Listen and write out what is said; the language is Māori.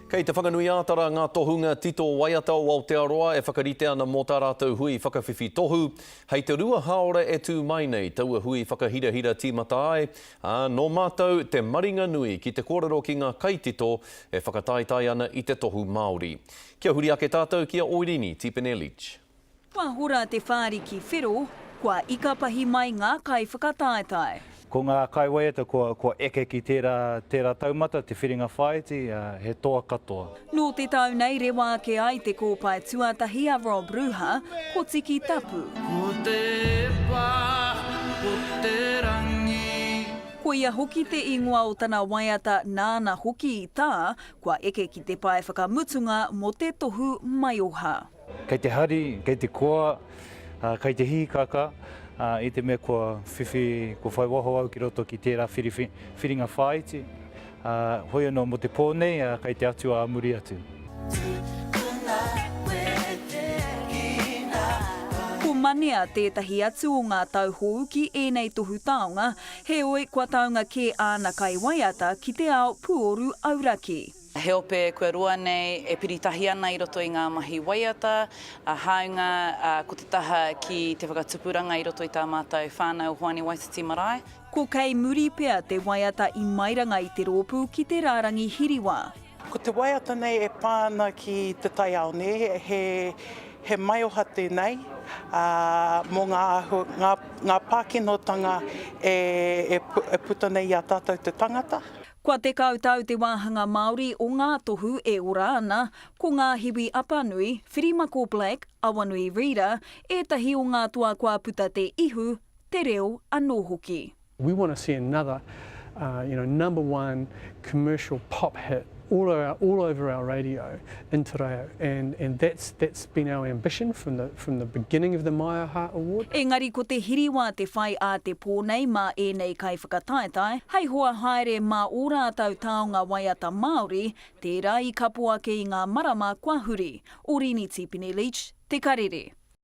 Kei te whanganui ātara ngā tohunga Tito Waiata o Aotearoa e whakarite ana mō tā rātou hui whakawhiwhi tohu. Hei te rua haora e tū mai nei, taua hui whakahira tīmata ai. Nō mātou te maringa nui ki te kōrero ki ngā kaitito e whakataitai ana i te tohu Māori. Kia huri ake tātou kia Oirini, Tipene Leach. Kua hura te whāri ki whiro, kua ikapahi mai ngā kai whakataitai. Ko ngā kaiwaiata kua eke ki tērā taumata, te whiringa whaiti, he toa katoa. Nō te tau nei rewa ake ai te kōpai tuatahi a Rob Ruha, ko tiki tapu. Ko te pā, ko te rangi. Ko ia hoki te ingoa o tana waiata nāna hoki i tā, kua eke ki te pai whakamutunga mo te tohu mai oha. Kei te hari, kei te koa, kei te hikaka, I te mea kua whiwhi, kua whai waho au ki roto ki tērā whiringa whaiti. Hoi anō mo te pōnei, kei te atu a muri atu. Ko manea tētahi atu o ngā tauhou ki ēnei tohu taonga, he oi kua taonga ke āna kai waiata ki te ao Puoru Auraki. He ope kua rua nei e piritahi ana I roto I ngā mahi waiata, haunga ko te taha ki te whakatupuranga I roto I tā mātou whānau Hoani Waititi Marae. Ko kei muri pea te waiata I mairanga I te rōpū ki te rārangi hiriwā. Ko te waiata nei e pāna ki te tai ao nei, he mai oha tēnei, mō ngā pākinotanga e puta nei a tātou te tangata. Kua te kautau te wāhanga Māori o ngā tohu e ora ana, ko ngā hiwi Apanui, Whirimako Black, Awanui Rira, ētahi o ngā tua kua puta te ihu, te reo anō hoki. We want to see another, #1 commercial pop hit all over our radio in Te Reo, and that's been our ambition from the beginning of the Maya Heart Award. Engari ko te hiriwā te whai a te pōnei mā ēnei kai whakataitai, hei hoa haere mā o rātou taonga waiata Māori, tērā I kapua ke I ngā marama kua huri. Oirini Tipene Leach, Te Karere.